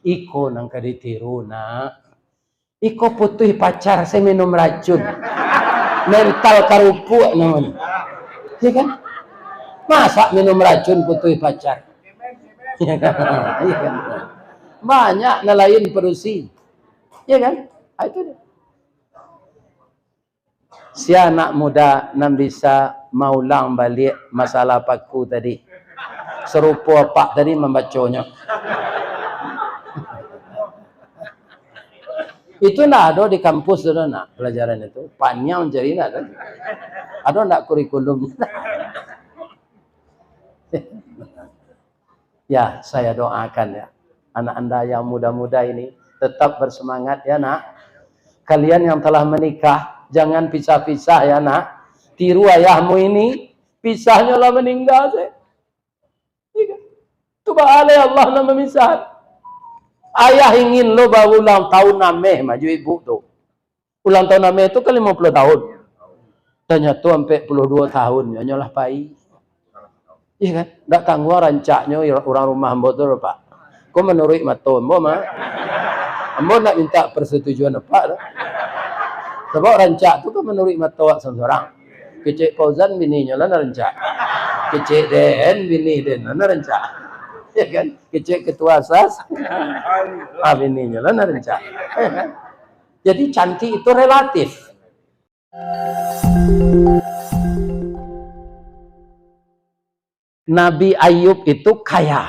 Iko nang kaditiru nak. Iko putih pacar saya minum racun. Mental karupuk namanya. Ya kan? Masa minum racun putih pacar? Ya kan? Ya kan? Banyak nelayan perusi. Ya kan? Itu dia. Si anak muda nam bisa maulang balik masalah paku tadi. Serupa pak tadi membacanya. Itu nak ada di kampus ada nak pelajaran itu. Panjang jadi nak ada. Ada nak kurikulum. Ya, saya doakan ya. Anak anda yang muda-muda ini tetap bersemangat ya nak. Kalian yang telah menikah jangan pisah-pisah ya nak. Tiru ayahmu ini, pisahnya lah meninggal sih. Coba Allah nak memisah. Ayah ingin lo bawa ulang tahun nameh maju ibu tu. Ulang tahun nameh tu kan 50 tahun. Tanya tu sampai 42 tahun nyolah pai. Iya kan? Tak tangguh rancaknya orang rumah ambo tu Pak. Kau menurut mato ambo mah. Ambo nak minta persetujuan apa dah. Sebab rancak tu kan menurut mato seorang. Kecik Fauzan bininya lah rancak. Kecik Den bini Den lah rancak. Ya kan? Kecik ketua asas. Bininya lah rancak. Jadi cantik itu relatif. Nabi Ayub itu kaya.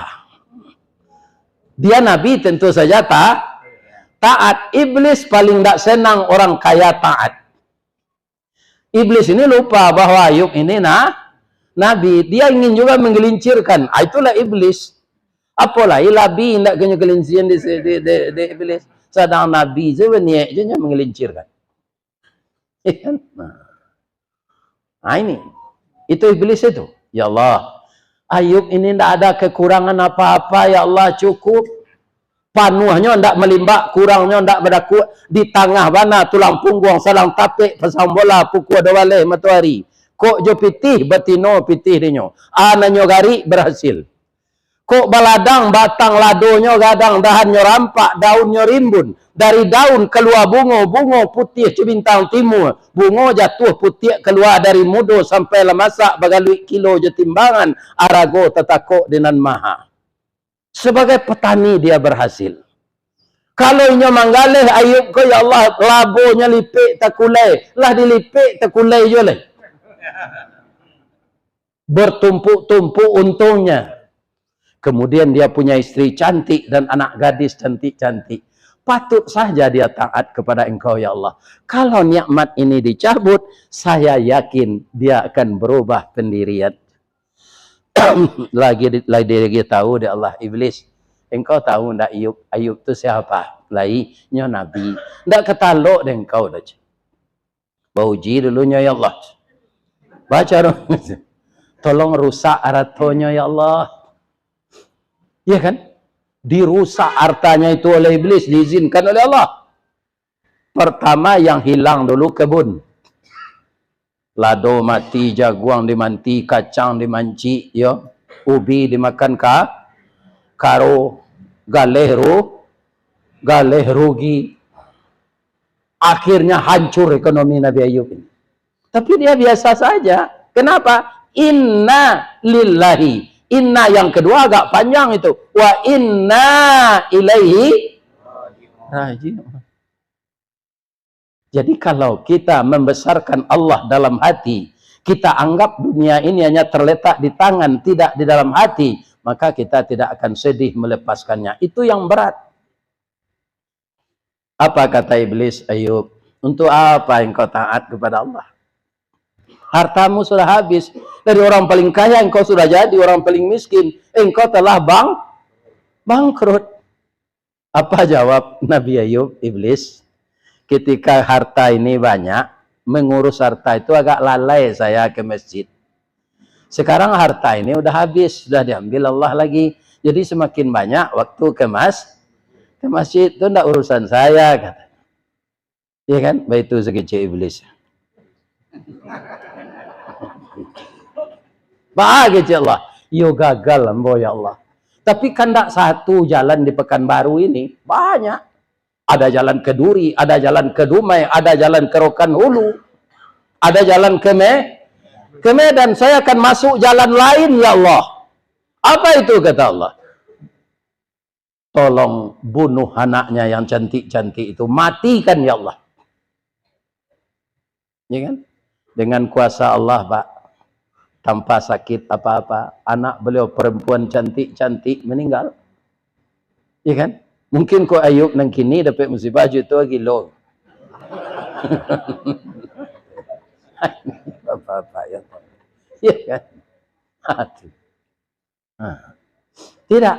Dia nabi tentu saja taat. Iblis paling tak senang orang kaya taat. Iblis ini lupa bahwa Ayub ini nabi. Dia ingin juga menggelincirkan. Itulah iblis. Apalah ilabi tidak kena gelinciran di iblis. Sedang nabi sebenarnya je menggelincirkan. Nah ini. Itu iblis itu. Ya Allah. Ayub ini tidak ada kekurangan apa-apa. Ya Allah cukup. Panuhnya tidak melimbak. Kurangnya tidak berlaku. Di tengah mana tulang punggung. Salang tapik. Pasang bola. Pukul dawaleh matahari. Kok jo pitih. Betino pitih dinyo. Ananyo gari berhasil. Kok baladang batang ladonya gadang. Dahannya rampak. Daunnya rimbun. Dari daun keluar bunga. Bunga putih cebintang timur. Bunga jatuh putih keluar dari mudo. Sampai lemasak bagalui kilo je timbangan. Arago tetakok dengan maha. Sebagai petani dia berhasil. Kalau inyo manggalih Ayub ko ya Allah. Labonya lipik takulai. Lah dilipik takulai je lah. Bertumpuk-tumpuk untungnya. Kemudian dia punya istri cantik dan anak gadis cantik-cantik. Patut saja dia taat kepada engkau ya Allah. Kalau nikmat ini dicabut, saya yakin dia akan berubah pendirian. lagi tahu dia Allah iblis. Engkau tahu ndak Ayub tu siapa? Lainnya nabi. Ndak ketalok dengan engkau dah. Bauji dulunya ya Allah. Baca dong. Tolong rusak aratonya ya Allah. Ya kan? Dirusak hartanya itu oleh iblis, diizinkan oleh Allah. Pertama yang hilang dulu kebun. Lado mati, jaguang dimanti, kacang dimanci, ya. Ubi dimakan karo, galeh rugi. Akhirnya hancur ekonomi Nabi Ayub ini. Tapi dia biasa saja. Kenapa? Inna lillahi. Inna yang kedua agak panjang itu. Wa inna ilaihi raji'un. Jadi kalau kita membesarkan Allah dalam hati, kita anggap dunia ini hanya terletak di tangan, tidak di dalam hati, maka kita tidak akan sedih melepaskannya. Itu yang berat. Apa kata iblis Ayub? Untuk apa engkau taat kepada Allah? Hartamu sudah habis. Dari orang paling kaya engkau sudah jadi orang paling miskin. Engkau telah bangkrut. Apa jawab Nabi Ayub? Iblis, ketika harta ini banyak, mengurus harta itu agak lalai saya ke masjid. Sekarang harta ini udah habis, sudah diambil Allah lagi. Jadi semakin banyak waktu ke masjid itu enggak urusan saya, kata. Iya kan? Baik itu sekecil iblis. Bahagia Allah. Yo gagal ambo ya Allah. Tapi kan tidak satu jalan di Pekanbaru ini, banyak. Ada jalan ke Duri, ada jalan ke Dumai, ada jalan ke Rokan Hulu, ada jalan ke Medan. Saya akan masuk jalan lain, ya Allah. Apa itu kata Allah? Tolong bunuh anaknya yang cantik-cantik itu, matikan ya Allah. Ya kan? Dengan kuasa Allah, Pak, tanpa sakit apa-apa, anak beliau perempuan cantik-cantik meninggal. Ya kan? Mungkin kau Ayub nang kini dapat musibah juta kilo. Apa-apa ya. Ya kan? Tidak.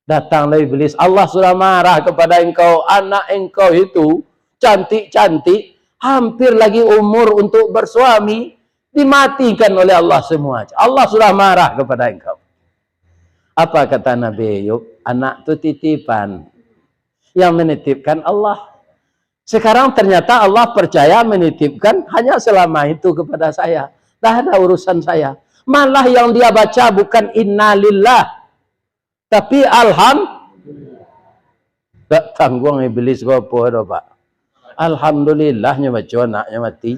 Datanglah iblis. Allah sudah marah kepada engkau. Anak engkau itu cantik-cantik. Hampir lagi umur untuk bersuami. Dimatikan oleh Allah semua. Allah sudah marah kepada engkau. Apa kata Nabi Ayub? Anak itu titipan. Yang menitipkan Allah. Sekarang ternyata Allah percaya menitipkan hanya selama itu kepada saya. Dah ada urusan saya. Malah yang dia baca bukan innalillah. Tapi alhamdulillah. Tak tanggung iblis kau apa Pak. Alhamdulillahnya baca anaknya mati.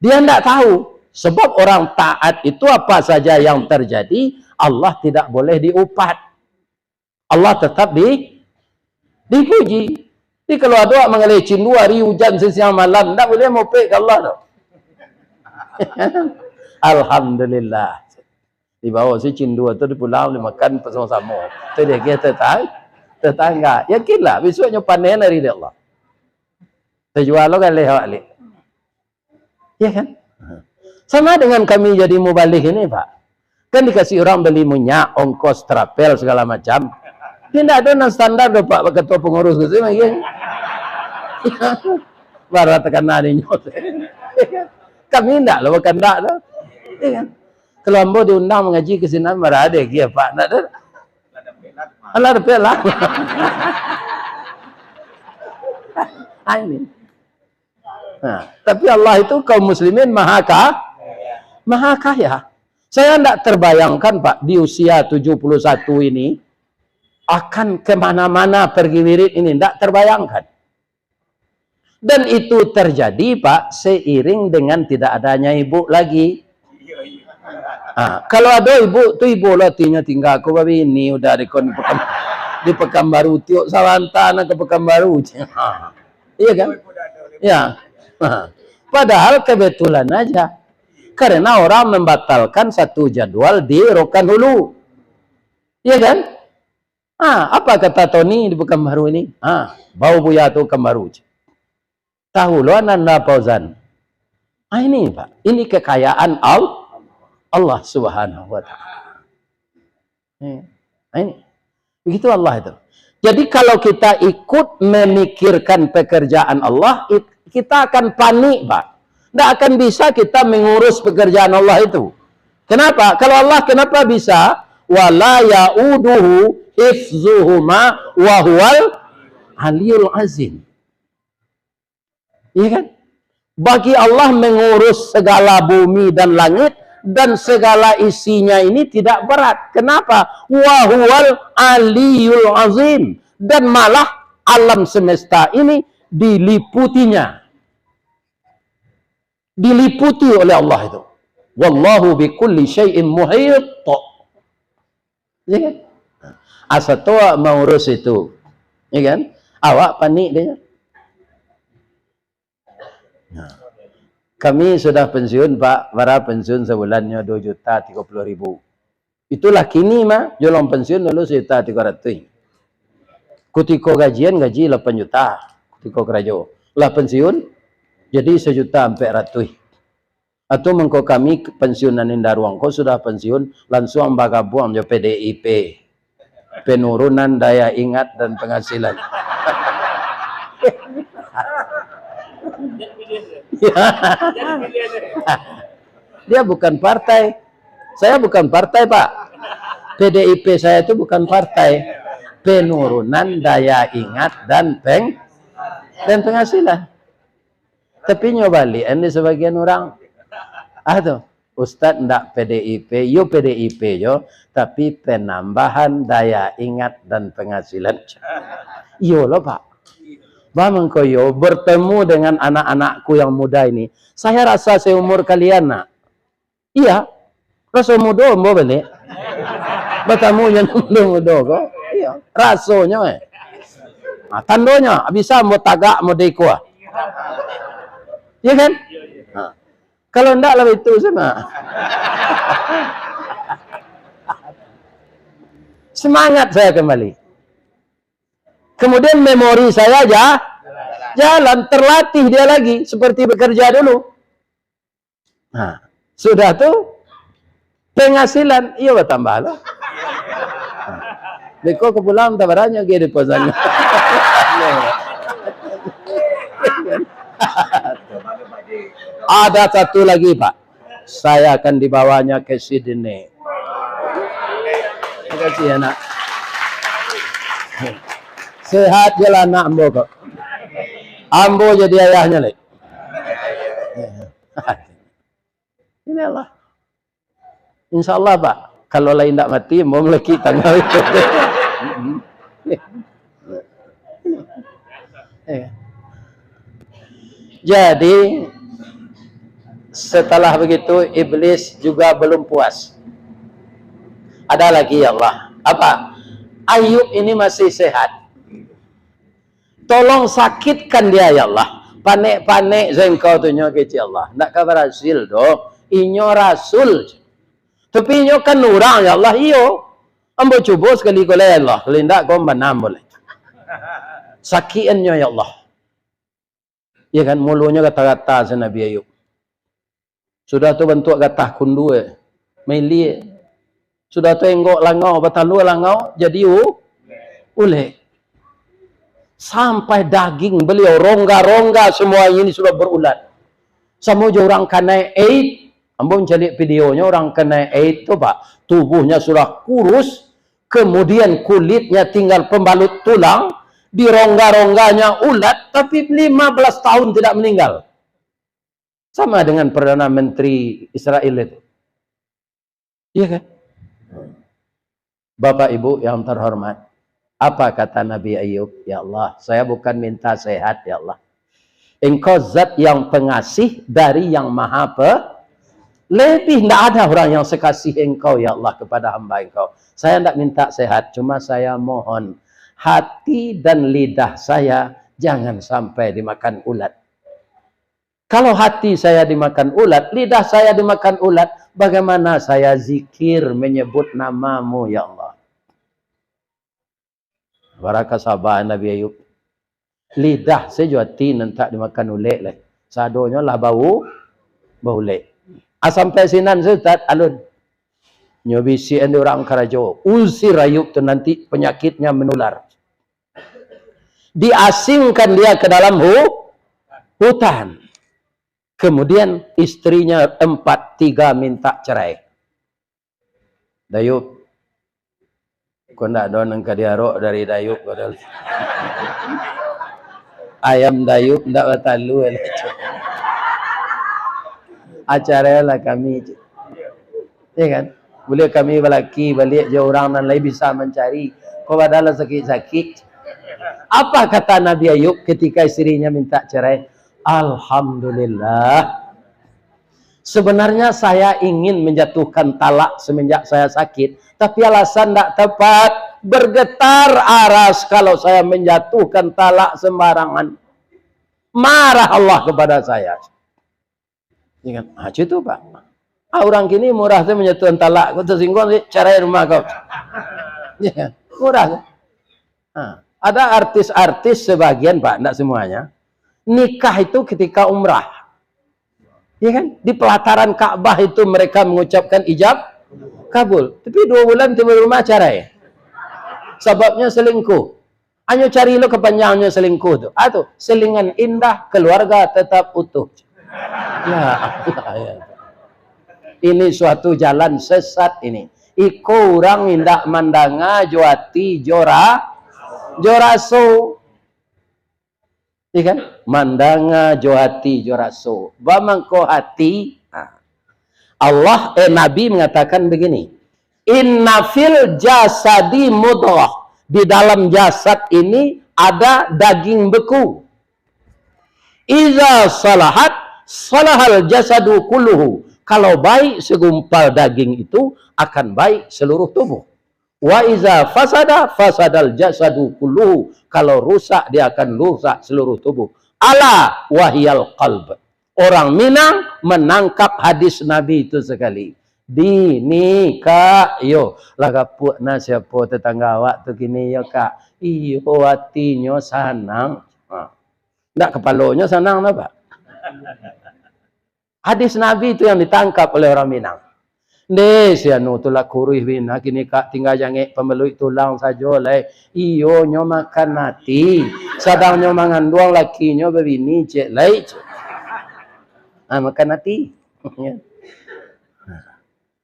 Dia tidak tahu. Sebab orang taat itu apa saja yang terjadi. Allah tidak boleh diupat. Allah tetap dipuji. Jadi kalau ada orang mengelecin 2 hari hujan sesiang malam, tak boleh mopek ke Allah tak? Alhamdulillah. Di bawah si cindua tu di pulau dia makan bersama-sama. Tu dia kira tetangga. Yakinlah besoknya panen dari dia Allah. Terjual lo kan lewat balik. Ya kan? Sama dengan kami jadi mubalik ini Pak. Kan dikasih orang beli minyak, ongkos, trapel, segala macam. Ini tidak ada standar dong Pak, ketua pengurus itu. Barat tekan nadinya. Kami tidak loh, bukan tidak loh. Kalau ambo diundang mengaji ke sini, marah ada ya Pak. Tidak ada. Allah ada pelah. Amin. Nah, tapi Allah itu kaum muslimin maha kaya. Saya tidak terbayangkan Pak, di usia 71 ini, akan kemana-mana pergi wirid ini. Tidak terbayangkan. Dan itu terjadi Pak, seiring dengan tidak adanya ibu lagi. Nah, kalau ada ibu, tu ibu latihnya tinggal aku babi ini, udah di Pekanbaru, tiok Sawantana ke Pekanbaru. Iya kan? Ya. Padahal kebetulan aja. Karena orang membatalkan satu jadwal di Rokan Hulu. Iya kan? Apa kata Tony di Pekanbaru ini? Bau buaya tu Pekanbaru. Tahu lo Nanda Fauzan. Ini Pak. Ini kekayaan Allah Subhanahu wa taala. Ini. Begitu Allah itu. Jadi kalau kita ikut memikirkan pekerjaan Allah, kita akan panik, Pak. Tidak akan bisa kita mengurus pekerjaan Allah itu. Kenapa? Kalau Allah kenapa bisa? Wala ya'uduhu hifzuhuma wa huwal aliyul azim. Iya kan? Bagi Allah mengurus segala bumi dan langit dan segala isinya ini tidak berat. Kenapa? Wa huwal aliyul azim. Dan malah alam semesta ini diliputinya. Diliputi oleh Allah itu. Wallahu bikulli syai'in muhit. Ya kan? Asa tua mau urus itu. Ya kan? Awak panik dia. Nah. Kami sudah pensiun Pak. Para pensiun sebulannya 2.030.000. Itulah kini mah. Jolong pensiun dulu 1.300.000. Kutiko gajian gaji 8 juta. Kutiko kerajo. Lah pensiun. Jadi 1.400.000. Atau mengko kami pensiunan Indaruang kau sudah pensiun langsung bagabuang jo PDIP. Penurunan daya ingat dan penghasilan. Dia bukan partai. Saya bukan partai, Pak. PDIP saya itu bukan partai. Penurunan daya ingat dan penghasilan. Tapi nyobali, ini sebagian orang. Tuh. Ustaz ndak PDIP, yo PDIP yo, tapi penambahan daya ingat dan penghasilan. Yo loh Pak. Bang koyo bertemu dengan anak-anakku yang muda ini. Saya rasa seumur kalian nak. Iya. Rasa muda mau balik. Bertemu yang muda kok. Iya. Rasanya Nah, tandonya bisa mau tagak mau deko. Iya kan? Nah. Kalau enggak lebih itu sama. Semangat saya kembali. Kemudian memori saya jalan, terlatih dia lagi seperti bekerja dulu. Nah, sudah tuh penghasilan iya bertambah lah. Beko kepulang tabarannya gede posannya. Ada satu lagi Pak, saya akan dibawanya ke Sydney. Terima kasih anak. Sehat jalan anak ambo kok. Ambo jadi ayahnya lek. Ini Allah. Insya Allah Pak, kalau lain tidak mati mau meleki tanggal itu. Jadi setelah begitu iblis juga belum puas. Ada lagi ya Allah. Apa? Ayub ini masih sehat. Tolong sakitkan dia ya Allah. Panik-panik zengkau tunyo kecil Allah. Nak kabar hasil do. Inyo rasul. Tapi inyo kan orang ya Allah. Iyo. Ambo cuba sekali ko ya Allah. Kelindak kau banam boleh. Sakiannya ya Allah. Ya kan mulunya kata-kata sa Nabi Ayub. Sudah tu bentuk kata kundu meli. Sudah tu enggok langau batalu langau jadi uleh. Sampai daging beliau rongga-rongga semua ini sudah berulat. Sama orang kena AIDS, ambon cari videonya orang kena AIDS tu Pak, tubuhnya sudah kurus, kemudian kulitnya tinggal pembalut tulang, di rongga-rongganya ulat, tapi 15 tahun tidak meninggal. Sama dengan Perdana Menteri Israel itu. Iya kan? Bapak Ibu yang terhormat. Apa kata Nabi Ayub? Ya Allah, saya bukan minta sehat ya Allah. Engkau zat yang pengasih dari yang maha lebih tidak ada orang yang sekasih engkau ya Allah kepada hamba engkau. Saya tidak minta sehat, cuma saya mohon hati dan lidah saya jangan sampai dimakan ulat. Kalau hati saya dimakan ulat, lidah saya dimakan ulat, bagaimana saya zikir menyebut namamu ya Allah. Barakah sabar Nabi Ayub. Lidah sejuati nanti dimakan ulet lah. Sadonya lah bau ulet. Sampai sinan Ustaz alun. Nyobisi anda orang karajo. Usir Ayub tu nanti penyakitnya menular. Diasingkan dia ke dalam hutan. Kemudian istrinya 4-3 minta cerai. Dayub. Kau nak donang ke diarok dari Dayub. Ayam Dayub tak bertalu. Acara lah kami. Ya kan? Boleh kami balaki balik je orang dan lain bisa mencari. Kau badalah sakit-sakit. Apa kata Nabi Ayub ketika istrinya minta cerai? Alhamdulillah. Sebenarnya saya ingin menjatuhkan talak semenjak saya sakit. Tapi alasan tidak tepat. Bergetar aras kalau saya menjatuhkan talak sembarangan. Marah Allah kepada saya. Ingat, itu Pak. Orang kini murah saya menjatuhkan talak. Kau tersinggung, cerai rumah kau. Ya, murah. Ada artis-artis sebagian Pak, tidak semuanya. Nikah itu ketika umrah. Ya kan? Di pelataran Ka'bah itu mereka mengucapkan ijab kabul. Tapi 2 bulan tiba rumah cerai. Sebabnya selingkuh. Hanya cari lo kepanjangnya selingkuh tu. Selingan indah, keluarga tetap utuh. Ya Allah ya. Ini suatu jalan sesat ini. Iko orang indah mandanga joati joraso. Iya kan? Mandanga johati joraso. Bamangko hati. Nabi mengatakan begini, inna fil jasadi mudghah, di dalam jasad ini ada daging beku. Iza salahat salahal jasadu kulluhu, kalau baik segumpal daging itu akan baik seluruh tubuh. Wa iza fasada fasadal jasadu kulluhu, kalau rusak dia akan rusak seluruh tubuh. Ala wahiyal qalb. Orang Minang menangkap hadis Nabi itu sekali. Di kak, yo laga puakna siapa tetangga awak tu kini yo kak, iyo hatinya sanang, ndak kepalanya sanang apa? Hadis Nabi itu yang ditangkap oleh orang Minang. Des ya no tulak kurih bina kini kak tinggal jangek pemeluk tulang saja leh. Iyo nyo makan nati, sadang nyo mangan duang laki nyo bebini cek leh. Makan nati.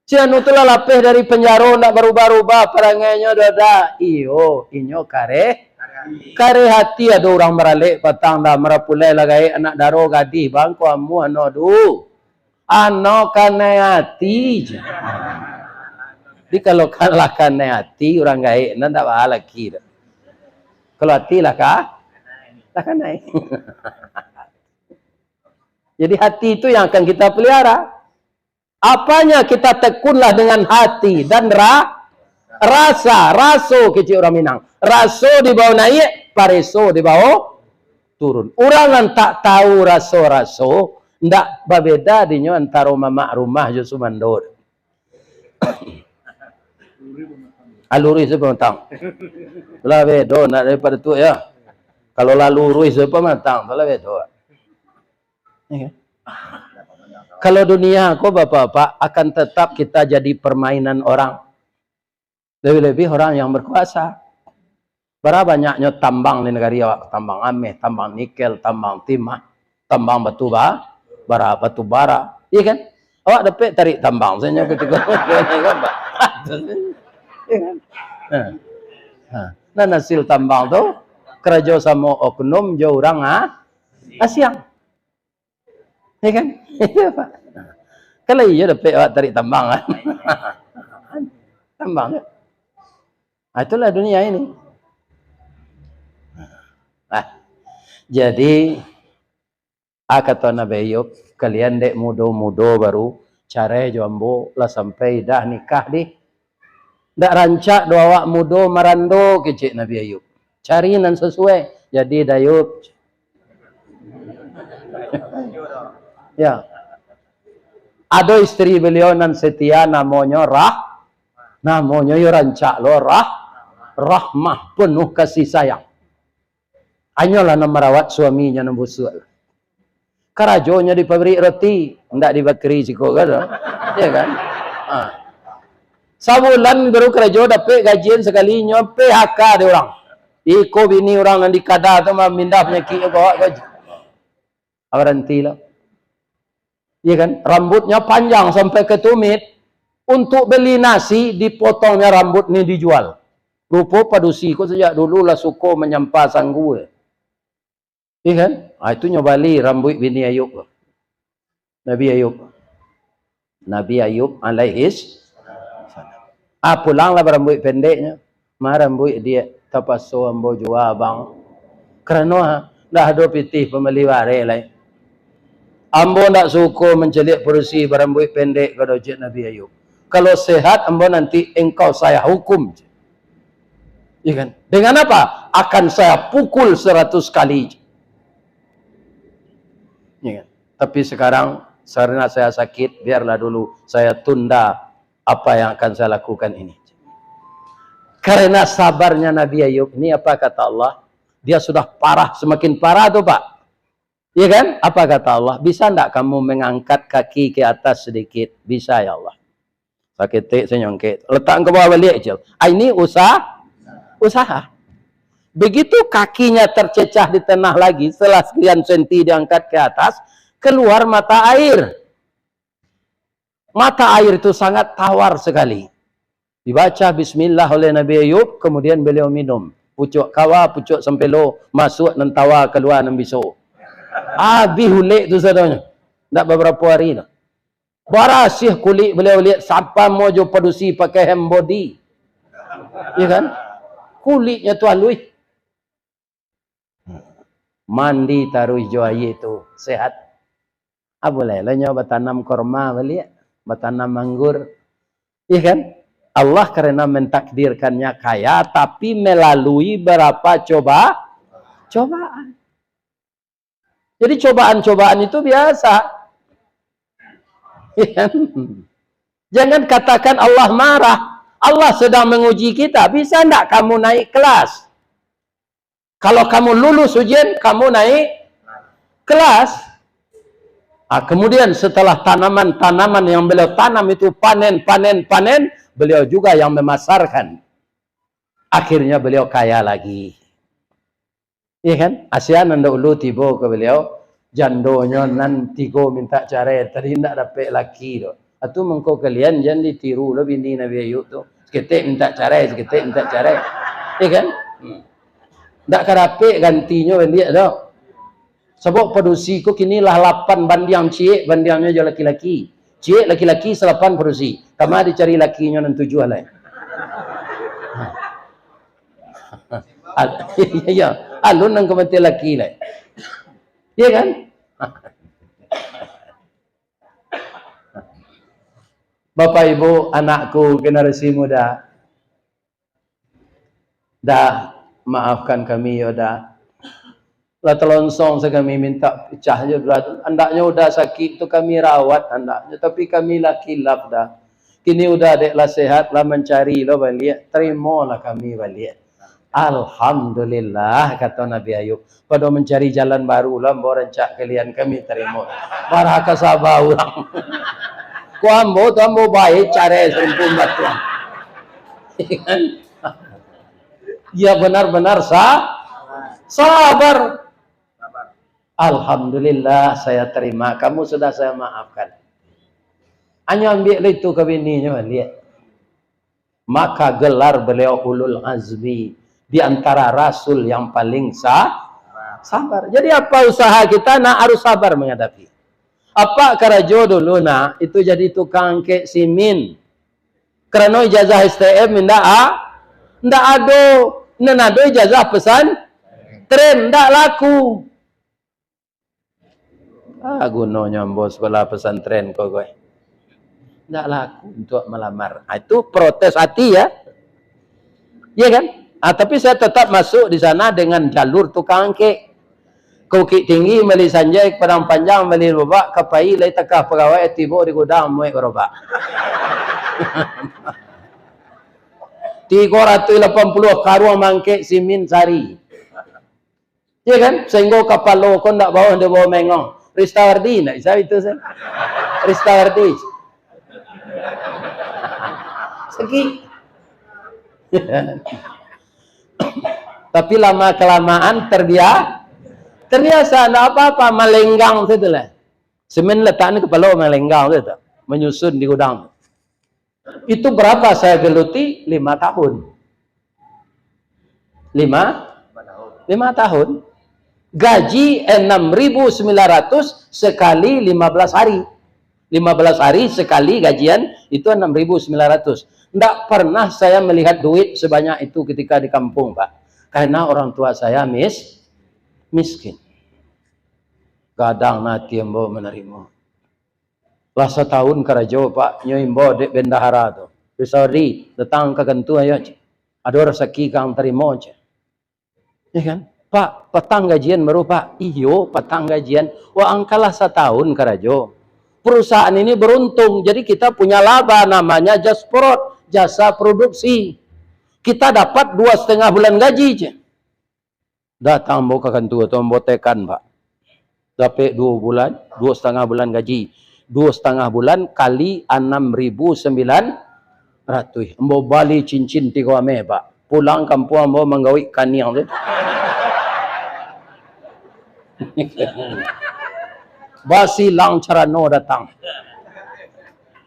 Cianu tulah lapeh dari penjara nak berubah-ubah perangainya dada. Iyo inyo kare hati ada orang meralik patang dah merapulai lagai anak daro gadih bangku amu anodu. Ano kane hati. Jadi kalau kalah kane hati orang gaik ndak bahala kira. Kalau hati lah kah? Lah kane. Jadi hati itu yang akan kita pelihara. Apanya kita tekunlah dengan hati dan rasa. Raso kecil orang Minang. Raso di bawah naik, pareso di bawah turun. Orang yang tak tahu raso, ndak berbeda dinyo antara mamak rumah jo sumandor. Aluri sepematang. Lah bedo nak daripada tu ya. Kalau laluri sepematang, lah bedo. Ya. Kalau dunia aku bapak-bapak akan tetap kita jadi permainan orang. Lebih-lebih orang yang berkuasa. Berapa banyaknya tambang di negara awak, tambang ameh, tambang nikel, tambang timah, tambang batu bara. Iya kan? Awak dapat tarik tambang saya ketika nah hasil tambang tu kerja sama oknum jo orang Asyang. Ya kan? Iya Pak. Kalau iya dapat awak tarik tambang kan? Tambang ya? Itulah dunia ini. Jadi kata Nabi Ayub, kalian dek mudo-mudo baru care jombo lah sampai dah nikah di. Ndak rancak doa awak mudo marando kecik Nabi Ayub. Cari nan sesuai. Jadi Dayub. Ya. Ada istri beliau nan setia namanya namanya yo rancak lo rahmah penuh kasih sayang. Hanyalah nak merawat suaminya nan busuk. Karajonya di pabrik roti, ndak di bakeri siko kan. Ya kan? Sabulan baru karajo dapat gajian sekali nyo PHK dia orang. Iko bini orang nan dikada tu mah mindah penyakit bawa gaji. Berhenti lah. Ya kan? Rambutnya panjang sampai ke tumit. Untuk beli nasi, dipotongnya rambut ni dijual. Rupa padusi ko sejak dulu lah suko menyampa sanggu. Ya kan? Itu nyobali rambut bini Ayub. Nabi Ayub alaihis. Pulanglah rambut pendeknya. Rambut dia tapaso ambo jua bang. Kerana dah ada pitih pembeli ware lain. Ambo nak suko mencelik perusi berambut pendek kata Cik Nabi Ayub. Kalau sehat ambo nanti engkau saya hukum. Ya kan? Dengan apa? Akan saya pukul 100 kali. Ya kan? Tapi sekarang karena saya sakit, biarlah dulu saya tunda apa yang akan saya lakukan ini. Karena sabarnya Nabi Ayub ini apa kata Allah? Dia sudah parah, semakin parah tuh Pak. Ya kan? Apa kata Allah? Bisa enggak kamu mengangkat kaki ke atas sedikit? Bisa ya Allah. Sakit senyongket. Letak ke bawah balik je. Ini usaha. Begitu kakinya tercecah di tanah lagi, setelah sekian senti diangkat ke atas, keluar mata air. Mata air itu sangat tawar sekali. Dibaca bismillah oleh Nabi Ayub, kemudian beliau minum. Pucuk kawa, pucuk sempelo, masuk dan tawa keluar dan bisu. Habis hulik tu sadanya. Tak beberapa hari dah. Barasih kulit beliau lihat siapa mau jo produksi pakai hand body. Ya kan? Kulitnya tu halus. Mandi taruh jo air tu sehat. Boleh lah nyawa bertanam korma balik, bertanam anggur. Ya kan? Allah karena mentakdirkannya kaya tapi melalui berapa cobaan. Jadi cobaan-cobaan itu biasa. Ya kan? Jangan katakan Allah marah. Allah sedang menguji kita. Bisa enggak kamu naik kelas? Kalau kamu lulus ujian, kamu naik kelas. Kemudian setelah tanaman-tanaman yang beliau tanam itu panen, beliau juga yang memasarkan. Akhirnya beliau kaya lagi. Iya kan? Asian anda ulu tiba ke beliau, jandonya nan tigo minta cerai, tadi tidak dapat laki tu. Atau mengko kalian jangan ditiru lo bini Nabi Ayub tu. Seketik minta cerai, seketik minta cerai. Iya kan? Tak kerapik gantinya benda tu. Sebab produksi ko kini lah 8 bandiang cik, bandiangnya je laki-laki. Cik laki-laki 8 produksi. Kama dicari lakinya nan 7 alai. Ya, alun nang kemati laki lah. Iya kan? Bapak Ibu, anakku generasi muda. Dah maafkan kami ya dah. Lah telonsong saya kami minta pecah je berat. Andaknya udah sakit tu kami rawat andaknya, tapi kami lah kilap dah. Kini udah adek lah sehat lah mencari lah balik. Terimalah kami balik. Alhamdulillah kata Nabi Ayub. Pada mencari jalan baru lah rencak kalian kami terima. Baraka sabah orang. Ku ambo tu ambo baik cara sempun batuan. Ya benar-benar sabar. Alhamdulillah saya terima. Kamu sudah saya maafkan. Hanya ambil itu ke bininya lihat. Maka gelar beliau ulul azmi di antara rasul yang paling sabar. Jadi apa usaha kita nak harus sabar menghadapi. Apa karajo dulu nak itu jadi tukang kek simin. Kerana ijazah STM ndak ada. Nenado ijazah pesan tren ndak laku. Gunanya bos sekolah pesantren kok gue. Nggak laku untuk melamar. Itu protes hati ya. Iya kan? Tapi saya tetap masuk di sana dengan jalur tukang kek. Kukik tinggi, meli sanjai, padang panjang, meli robak, kapai, lai takah pegawai, tiba di gudang, muek robak. 380 karuang mangkek simin sari. Iya kan? Sehingga kapal lo kau nak bawa, dia bawa mengong. Ristawardi, nak bisa itu saya. Ristawardi. Segi. Tapi lama kelamaan terbiasa, tidak apa-apa, melenggang gitu lah. Semen letaknya kepala melenggang gitu, menyusun di gudang. Itu berapa saya geluti? 5 tahun. 5 tahun. Gaji 6.900 sekali 15 hari. 15 hari sekali gajian itu 6.900. Tidak pernah saya melihat duit sebanyak itu ketika di kampung, Pak. Karena orang tua saya miskin. Kadang nanti embo menerima. Lah setahun kerajo, Pak, nyoimbo dek bendahara tu. Sorry, datang ke kentu ayo. Ada rezeki kang terima aja. Ya kan? Pak, petang gajian baru, Pak. Iyo, petang gajian. Wah, angkalah setahun kerajo. Perusahaan ini beruntung, jadi kita punya laba namanya Jasprot, jasa produksi. Kita dapat 2,5 bulan gaji je. Datang mau ke kantor atau mau tekan, Pak. Dapat 2 bulan, 2,5 bulan gaji. 2,5 bulan kali 6.900. Mau balik cincin 3 ame, Pak. Pulang kampung mau menggawi kaniang. Basilang carano datang.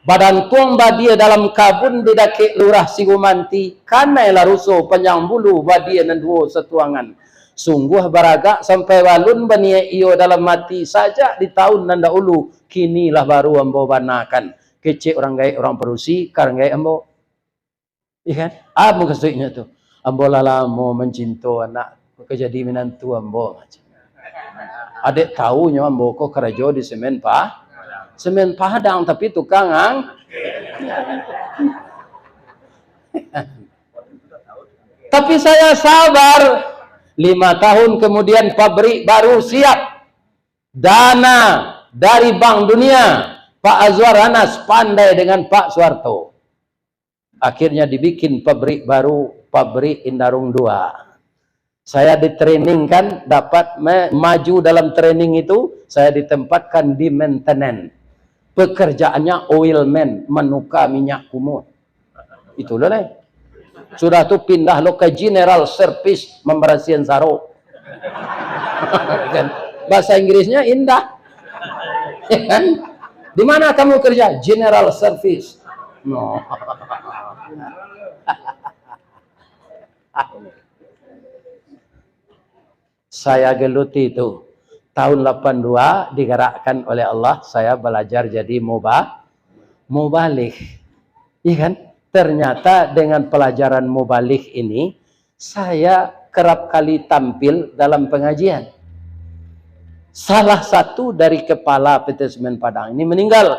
Badan tuang badia dalam kabun didake lurah Sigumanti. Kanai laruso panjang bulu badia dan dua setuangan. Sungguh beragak sampai walun bania iyo dalam mati saja di tahun nanda ulu. Kinilah baru ambo banakan. Kecik orang gaya orang perusi, karang gaya ambo. Iya kan? Ambo kesuiknya tuh. Ambo lalamo mencinto anak. Kejadi menantu ambo. Adik tahunya ambo kok kerja di semen Semen Padang tapi tukang Tapi saya sabar. 5 tahun kemudian pabrik baru siap. Dana dari Bank Dunia. Pak Azwar Anas pandai dengan Pak Soeharto. Akhirnya dibikin pabrik baru, pabrik Indarung 2. Saya ditrainingkan, dapat maju dalam training itu, saya ditempatkan di maintenance. Pekerjaannya oilman, menukar minyak kumur. Itulah lah. Sudah tu pindah lo ke general service membersihin sarung. Bahasa Inggrisnya indah. Di mana kamu kerja? General service. No. Saya geluti itu. Tahun 82 digerakkan oleh Allah, saya belajar jadi mubalik. Iya kan? Ternyata dengan pelajaran mubalik ini, saya kerap kali tampil dalam pengajian. Salah satu dari kepala PT Semen Padang ini meninggal.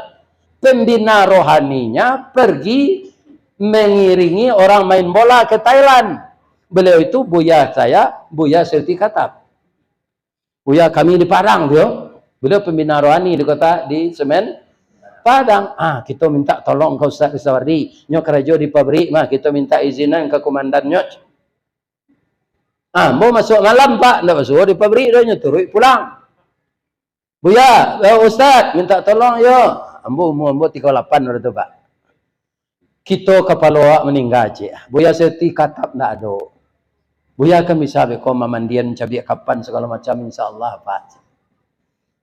Pembina rohaninya pergi mengiringi orang main bola ke Thailand. Beliau itu buya saya, Buya Serti Katap. Buya kami di Padang, beliau pembina rohani di kota di Semen Padang. Kita minta tolong ke Ustaz Risawardi. Nyo kerja di pabrik mah, kita minta izinan ke komandan nyo. Mau masuk malam Pak, ndak masuk di pabrik dah nyo turun pulang. Buya, Ustaz minta tolong yo. Ambo 38 waktu itu Pak. Kita kepala meninggal cik. Buya Serti Katap ndak ada. Buya kan bisa beko mandian cabi kapan segala macam insyaallah Pak.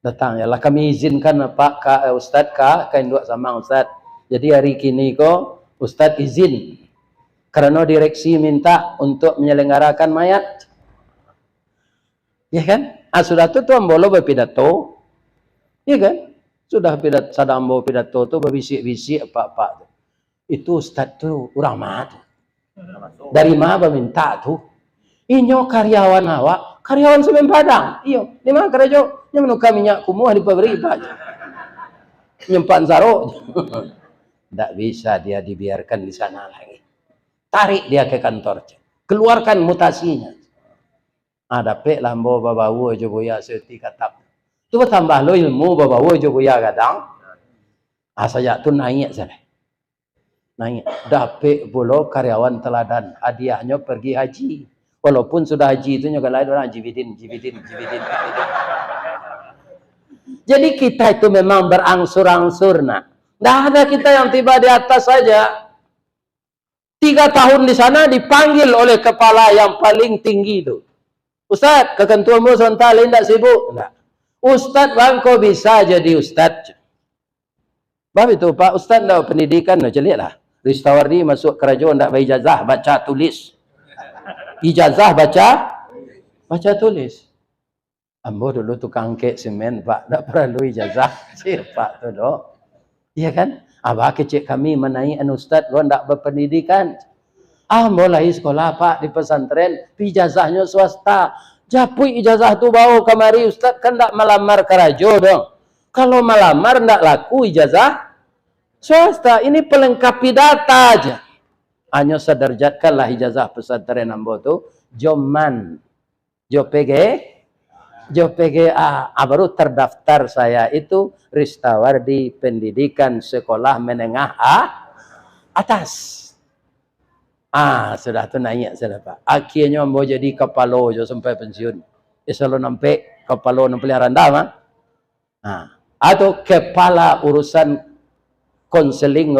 Datang ya lah kami izinkan Pak Ustaz induk sama Ustaz. Jadi hari kini ko Ustaz izin karena direksi minta untuk menyelenggarakan mayat. Ya kan? Sudah tu ambolo berpidato. Ya kan? Sudah pidato sadang ambolo pidato tu berbisik-bisik apa-apa. Itu Ustaz tu orang mah. Dari mana minta tu? Inyo karyawan awak, karyawan Semen Padang. Iyo, di mana kerja? Yang menukar minyak kumuh di pabrik Pak. Nyempan saro. Tidak bisa dia dibiarkan di sana lagi. Tarik dia ke kantor. Keluarkan mutasinya. Ada pek lambo babawu jo Buya Serti Katap. Tu tambah lo ilmu babawu jo Buya kadang. Saja tu naik sana. Naik. Dapet bolo karyawan teladan. Hadiahnya pergi haji. Walaupun sudah haji itu juga lain orang jibidin. Jadi kita itu memang berangsur-angsur nak. Tidak ada kita yang tiba di atas saja. 3 tahun di sana dipanggil oleh kepala yang paling tinggi itu. Ustaz, kekentuamu sebentar tidak sibuk? Tidak. Ustaz bang kau bisa jadi ustaz. Bapak itu Pak Ustaz tidak pendidikan. Lihatlah. Ristawardi masuk kerajaan tidak berijazah baca tulis. Ijazah baca tulis. Ambo dulu tukang kek semen Pak, tak perlu ijazah. Pak tu dok. Iya kan? Abah kecik kami menaik ustaz lo ndak berpendidikan. Ambo lahir sekolah Pak di pesantren, ijazahnya swasta. Japui ijazah tu bawa kemari ustaz kan ndak melamar kerajo dong. Kalau melamar ndak laku ijazah swasta. Ini pelengkapi data aja. Hanya sederjatkanlah ijazah pesantren ambo tu Joman PGA baru terdaftar saya itu Ristawardi Pendidikan Sekolah Menengah Atas. Sudah tu naik sudah Pak. Akhirnya ambo jadi kepala jo sampai pensiun. Selalu nampak kepala nan peliharaan dah atau kepala urusan konseling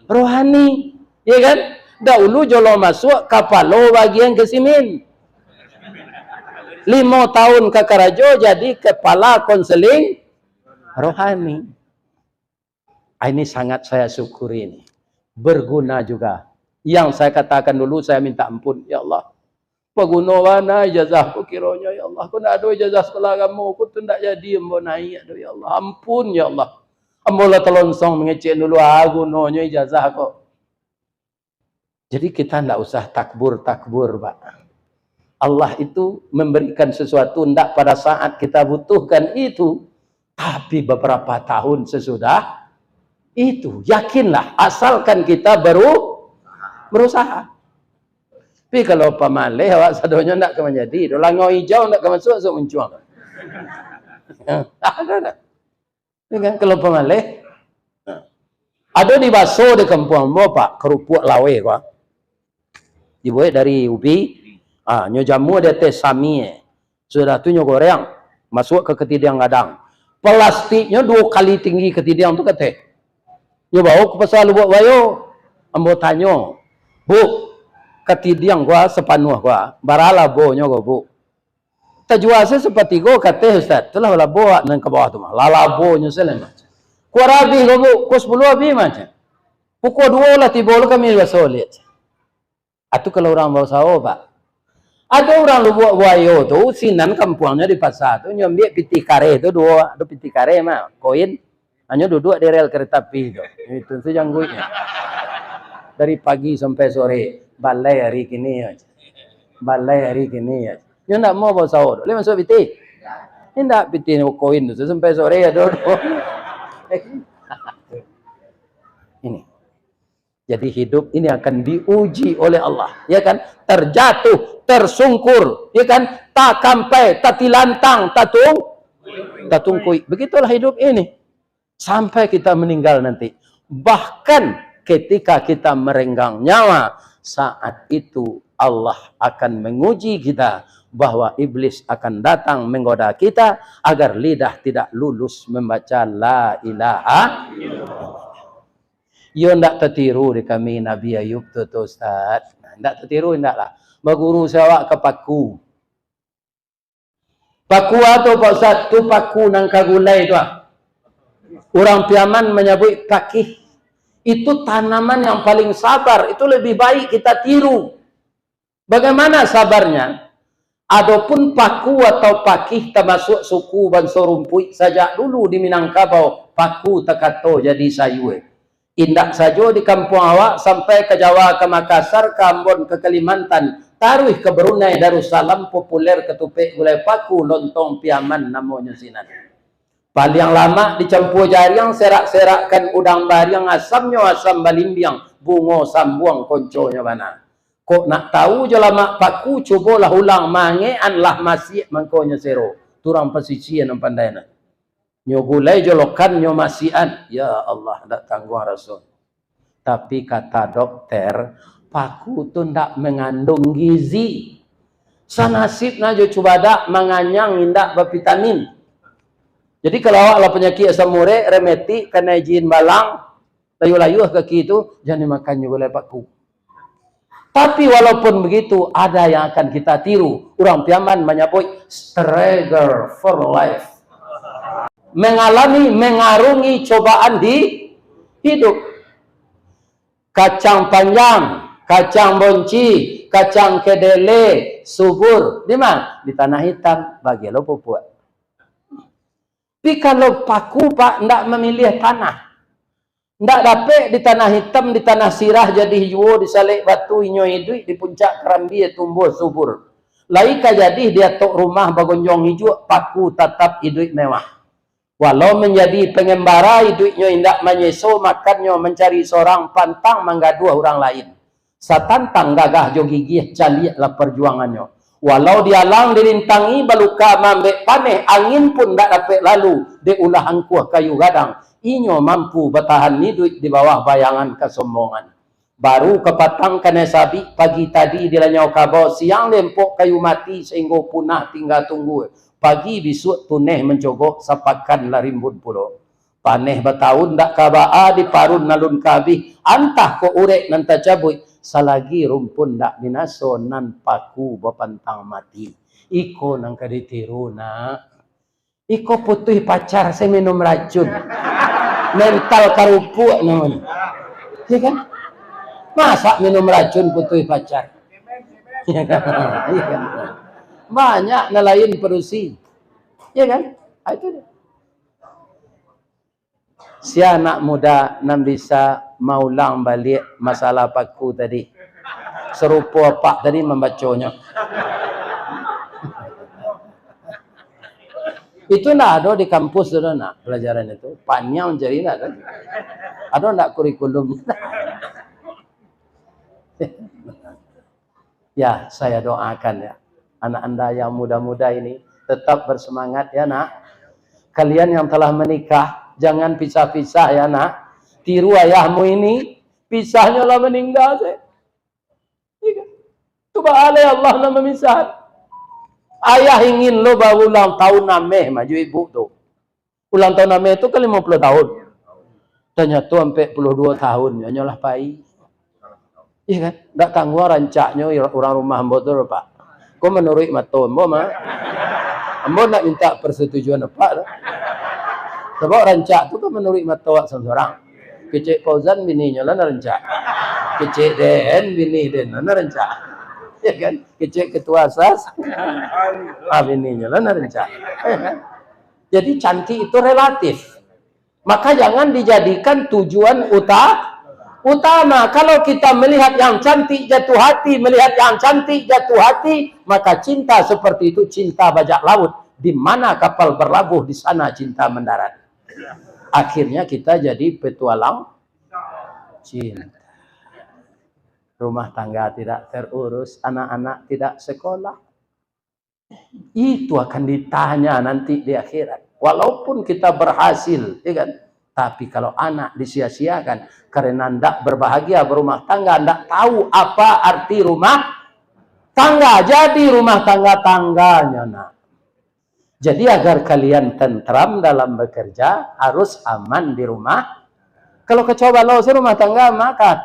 rohani. Ya kan? Dahulu jolo masuk kapalo bagian kesimin. 5 tahun ke Karajo jadi kepala konseling rohani. Ini sangat saya syukuri ini. Berguna juga. Yang saya katakan dulu saya minta ampun. Ya Allah. Paguna mana ijazah aku kiranya ya Allah. Aku nak ada ijazah sekolah kamu. Aku tu tak jadi ambo naik ada ya Allah. Ampun ya Allah. Ambo lah telonsong mengecek dulu gunanya ijazah aku. Jadi kita tak usah takbur Pak. Allah itu memberikan sesuatu tidak pada saat kita butuhkan itu. Tapi beberapa tahun sesudah itu. Yakinlah asalkan kita berusaha. Tapi kalau pamalih awak sadonya nak ke menjadi, langau hijau nak ke masuk mencuang. Ada. Kan kalau pamalih ada di baso di kampung mo Pak, kerupuk lawe gua. Dibuat dari ubi, nyo jamu dia teh sami. Sudah tu nyo goreng, masuk ke ketidiang gadang. Plastiknya 2 kali tinggi ketidiang tu kata. Nyo bawa ke pasar Lubuk Bayo. Ambo tanyo, "Bu, ketidiang gua sepanuh gua, barala bonyo gua bu. Terjual saya seperti gua kata Ustaz, itulah labo nang ke bawah tu mah. Lalabo nyo selen macam. Ku rabi gua bu, ku 10 abi macam. Pukul 2 lah tiba lu kami gua solit. Atu kalau orang bawa sawo Pak. Ada orang Lubuk Bayo tu sinan kampungnya di pasar tu nyambil piti kare tu 2, ada piti kare mah, koin. Hanya duduk di rel kereta api tu. Itu jangguitnya. Dari pagi sampai sore. Balai hari kini aja. Balai hari kini aja. Nyo nak mau bawa sahur. Boleh masuk piti? Tidak piti koin tu sampai sore ya duduk. Ini. Jadi hidup ini akan diuji oleh Allah, ya kan? Terjatuh, tersungkur, ya kan? Tak kampai, tak tilantang, tak tungkui. Begitulah hidup ini. Sampai kita meninggal nanti. Bahkan ketika kita merenggang nyawa, saat itu Allah akan menguji kita bahwa iblis akan datang menggoda kita agar lidah tidak lulus membaca la ilaha illallah. Yo ndak tertiru di kami Nabi Ayub tu Ustaz. Ndak tertiru ndaklah. Berguru sawak ke paku. Paku atau Pak Ustaz tu paku nang kagulai tu. Orang Piaman menyebut pakih. Itu tanaman yang paling sabar. Itu lebih baik kita tiru. Bagaimana sabarnya? Adapun paku atau pakih termasuk suku Bangsa Rumput sejak dulu di Minangkabau. Paku tekato jadi sayur. Indak saja di kampung awak sampai ke Jawa, ke Makassar, ke Ambon, ke Kalimantan. Taruh ke Brunei Darussalam populer ketupik gulai paku lontong Piaman namanya sinan. Paling lama dicampur jaring serak-serakkan udang bariang asamnya asam balimbiang bungo sambuang konconya mana. Kok nak tahu je lama paku cubalah ulang mangean lah masih mangkonya sero. Turang pesisian yang pandai nak. Nyo gulai jolokan nyo masian. Ya Allah, tak tangguh Rasul. Tapi kata dokter, paku tu ndak mengandung gizi. Sanasib najo coba dak menganyang indak bervitamin. Jadi kalau awak lah penyakit asam urat, remeti, kena izin balang, layu-layu kaki itu, jangan makan gulai paku. Tapi walaupun begitu, ada yang akan kita tiru. Orang Piaman menyebut struggle for life. Mengarungi cobaan di hidup. Kacang panjang, kacang bonci, kacang kedele, subur. Di mana? Di tanah hitam. Bagi lo pupuk. Tapi kalau paku Pak, tidak memilih tanah. Tidak dapat di tanah hitam, di tanah sirah jadi hijau, di salik batu inyo hidup, di puncak kerambi tumbuh subur. Laika jadi dia tok rumah bagonjong hijau, paku tetap hidup mewah. Walau menjadi pengembara, hidupnya indak menyeso, makannya mencari seorang pantang menggaduh orang lain. Satantang gagah jo gigih caliaklah perjuangannya. Walau dialang dirintangi baluka mambek paneh, angin pun tak dapat lalu diulah angkuh kayu gadang. Inyo mampu bertahan hidup di bawah bayangan kesombongan. Baru kepatang kena sabi pagi tadi dilanyau kabau, siang lempok kayu mati sehingga punah tinggal tunggu. Pagi besok tuneh mencogok sapakan larimbun pulau. Paneh bertahun dak kabaa di parun nalun kabih. Antah ko urek nanta cabut. Salagi rumpun dak binaso nan paku bapantang mati. Iko nang kaditiru nak. Iko putih pacar saya minum racun. Mental karupuk namanya. Ya kan? Masa minum racun putih pacar? Ya kan? Iya kan? Banyak nelayan perusi. Ya kan? Itu dia. Si anak muda nan bisa maulang balik masalah paku tadi. Serupa pak tadi membacanya. Itu nak ada di kampus tu nak pelajaran itu. Panjang jadi nak kan. Ada nak kurikulum. Ya, saya doakan ya. Anak anda yang muda-muda ini tetap bersemangat ya nak. Kalian yang telah menikah, jangan pisah-pisah ya nak. Tiru ayahmu ini, pisahnya lah meninggal. Coba Allah nak memisah. Ayah ingin lo baru ulang tahun nameh maju ibu tu. Ulang tahun nameh tu kan 50 tahun. Ternyata sampai 42 tahun. Nyolah pai. Iya kan? Tak tangguh rancaknya orang rumah ambo tu pak. Kau menurut maton ambo mah. Ambo nak minta persetujuan apa? Sebab rancak tu kan menurut maton seorang. Kecik Fauzan bininya lah rancak. Kecik Den bini Den lah rancak. Ya kan? Kecik ketua asas. Bininya lah rancak. Jadi cantik itu relatif. Maka jangan dijadikan tujuan utama. Kalau kita melihat yang cantik jatuh hati, melihat yang cantik jatuh hati, maka cinta seperti itu cinta bajak laut. Di mana kapal berlabuh, di sana cinta mendarat. Akhirnya kita jadi petualang cinta. Rumah tangga tidak terurus, anak-anak tidak sekolah. Itu akan ditanya nanti di akhirat. Walaupun kita berhasil, ya kan? Tapi kalau anak disia-siakan karena tidak berbahagia berumah tangga, tidak tahu apa arti rumah tangga. Jadi rumah tangga-tangganya, nak. Jadi agar kalian tentram dalam bekerja, harus aman di rumah. Kalau kecoba lo rumah tangga, maka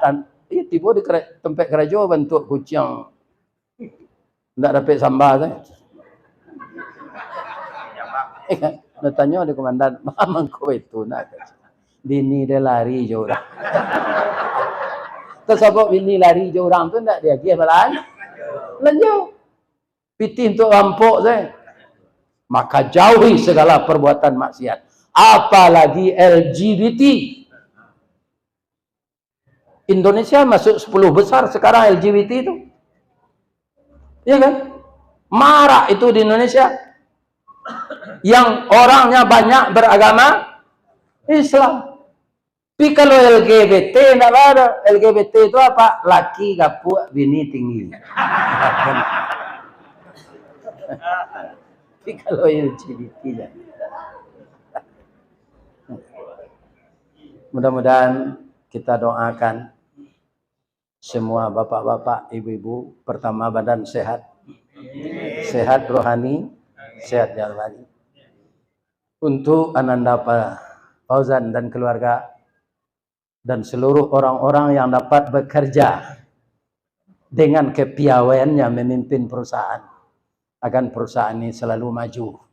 tiba di tempat kerja bentuk kucing. Tidak dapat sambal saya. Nak tanya di komandan, mamang kau itu nak. Bini dia lari je orang. Tersebut bini lari je orang tu nak dia balan. Lanjut. Pitih untuk rampok saya. Maka jauhi segala perbuatan maksiat. Apalagi LGBT. Indonesia masuk 10 besar sekarang LGBT itu. Iya kan? Marak itu di Indonesia. Yang orangnya banyak beragama Islam. Tapi kalau LGBT tidak ada. LGBT itu apa? Laki gapuk, bini tinggi. Tapi kalau LGBT tidak. Mudah-mudahan kita doakan semua bapak-bapak, ibu-ibu, pertama badan sehat. Sehat rohani, sehat jasmani. Untuk Ananda Fauzan dan keluarga dan seluruh orang-orang yang dapat bekerja dengan kepiawaiannya memimpin perusahaan, agar perusahaan ini selalu maju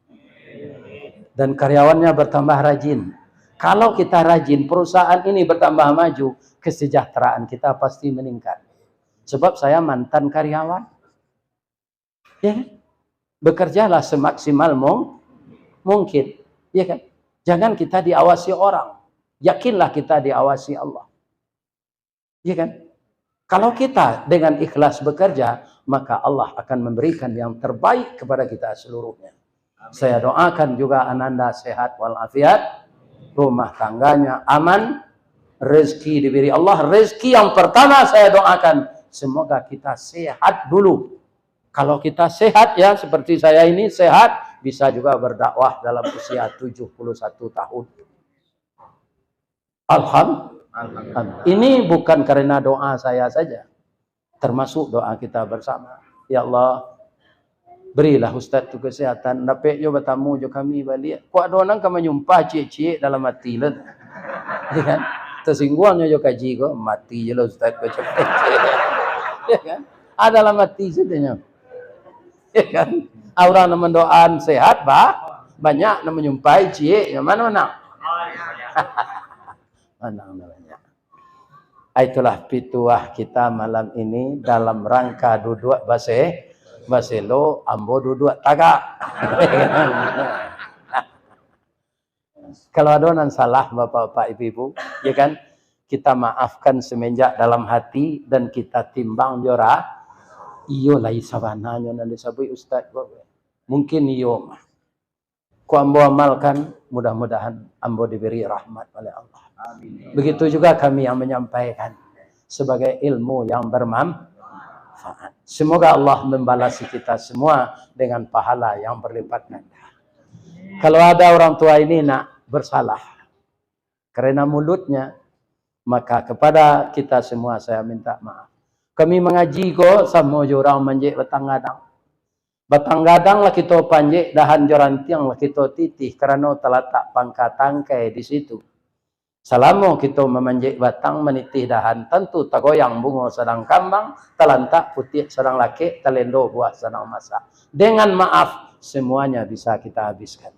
dan karyawannya bertambah rajin. Kalau kita rajin, perusahaan ini bertambah maju, kesejahteraan kita pasti meningkat. Sebab saya mantan karyawan, ya, bekerjalah semaksimal mungkin, ya kan? Jangan kita diawasi orang. Yakinlah kita diawasi Allah. Ya kan? Kalau kita dengan ikhlas bekerja, maka Allah akan memberikan yang terbaik kepada kita seluruhnya. Saya doakan juga Ananda sehat walafiat, rumah tangganya aman, rezeki diberi Allah. Rezeki yang pertama saya doakan, semoga kita sehat dulu. Kalau kita sehat ya, seperti saya ini sehat, bisa juga berdakwah dalam usia 71 tahun. Alhamdulillah. Ini bukan karena doa saya saja, termasuk doa kita bersama. Ya Allah, berilah Ustaz tu kesehatan. Dapat jo bertamu jo kami balik. Kok ada orang kamu nyumpah cik-cik dalam hati lah. Ya kan? Tersinggungnya jo kaji ko, mati je lah Ustaz ko cakap. Ya kan? Ada dalam hati saja. Ya kan? Orang yang mendoakan sehat, banyak yang menyumpai cik. Yang mana-mana? Mana namanya? Itulah pituah kita malam ini dalam rangka duduk baselo ambo duduk tagak. Kalau ada yang salah bapak-bapak ibu-ibu, ya kan, kita maafkan semenjak dalam hati dan kita timbang jora. Iyo lah isabananya nanti sabui ustaz. Mungkin iyo mah. Ku ambo amalkan, mudah-mudahan ambo diberi rahmat oleh Allah. Amin. Begitu juga kami yang menyampaikan sebagai ilmu yang bermanfaat. Semoga Allah membalasi kita semua dengan pahala yang berlipat ganda. Kalau ada orang tua ini nak bersalah karena mulutnya, maka kepada kita semua saya minta maaf. Kami mengaji kok sama orang manjek batang-gadang lah kita panjek dahan jorantiang lah kita titih karena terletak pangkat tangkai di situ. Selama kita memanjek batang menitih dahan, tentu tagoyang bunga sedang kambang, telantak putih sedang laki, telendo buah sedang masak. Dengan maaf semuanya bisa kita habiskan.